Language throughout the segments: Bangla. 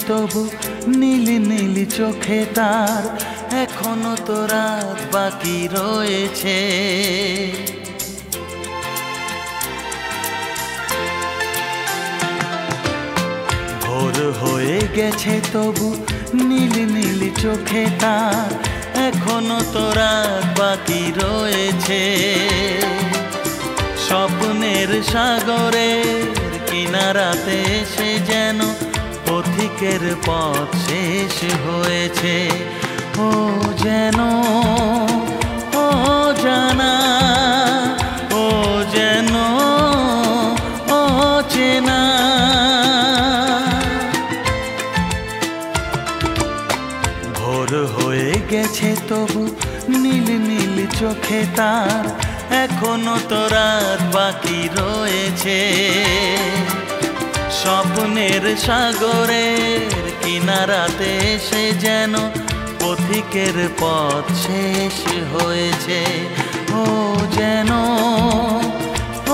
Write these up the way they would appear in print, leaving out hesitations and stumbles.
তবু নীল নীল চোখে তার এখনো তো রাত বাকি রয়েছে। ভোর হয়ে গেছে তবু নীল নীল চোখে তার এখনো তো রাত বাকি রয়েছে। স্বপ্নের সাগরের কিনারাতে এসে যেন পথিকের পথ শেষ হয়েছে। ও যেন ও জানা, ও যেন ও চেনা। ভোর হয়ে গেছে তবু নীল নীল চোখে তার এখনো তো রাত বাকি রয়েছে। স্বপ্নের সাগরের কিনারাতে এসে যেন পথিকের পথ শেষ হয়েছে। ও যেন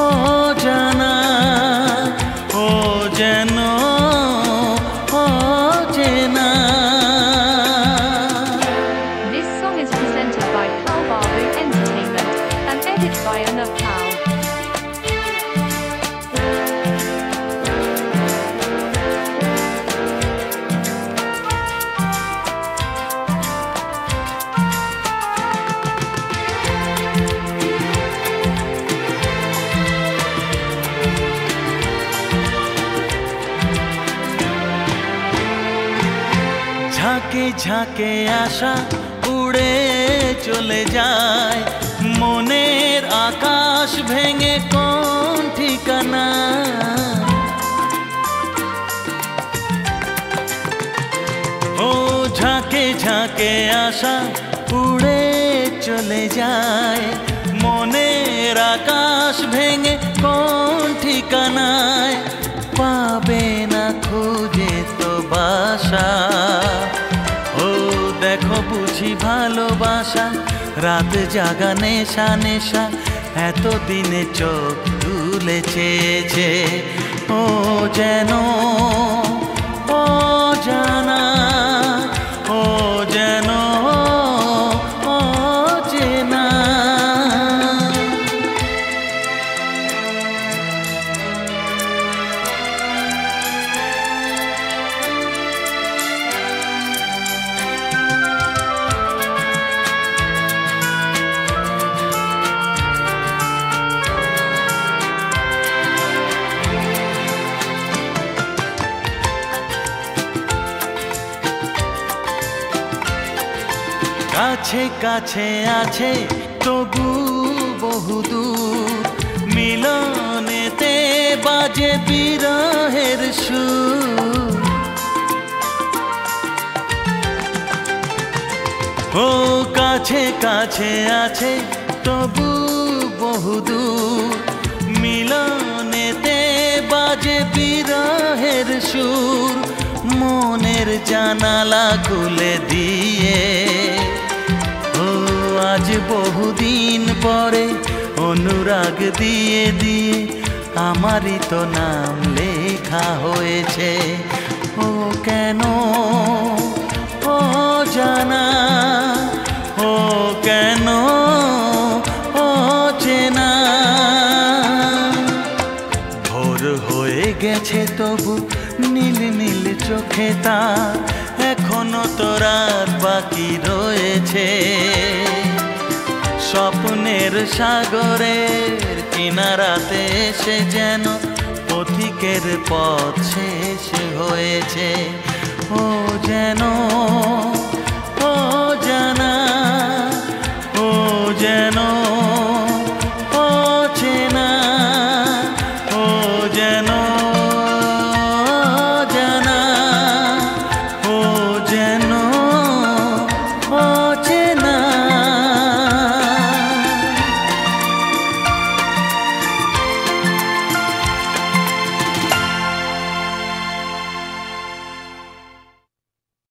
ও জানা, ও যেন ও চেনা। This song is presented by Pal Babu Entertainment and edited by Arnav Pal. ঝাঁকে ঝাঁকে আশা উড়ে চলে যায় মনের আকাশ ভেঙে কোন ঠিকানা। ও ঝাঁকে ঝাঁকে আশা উড়ে চলে যায় মনের আকাশ ভেঙে কোন ঠিকানায়। পাবে না খুঁজে তো বাসা। ও দেখো বুঝি ভালোবাসা রাত জাগা নেশা নেশা এতদিনে চোখ তুলেছে যে। ও যেন ও জানা, ও যেন ও চেনা। কাছে কাছে আছে তবু বহুদূর মিলনেতে বাজে বিরহের সুর। ও কাছে কাছে আছে তবু বহুদূর মিলনেতে বাজে বিরহের সুর। মনের জানালা খুলে দিয়ে ও আজ বহুদিন পরে অনুরাগ দিয়ে দিয়ে আমারই তো নাম লেখা হয়েছে। ও কেন ও জানা, ও কেন ও চেনা। ভোর হয়ে গেছে তবু নীল নীল চোখে তার এখনো তো রাত বাকি রয়েছে। স্বপ্নের সাগরের কিনারাতে এসে যেন পথিকের পথ শেষ হয়েছে। ও যেন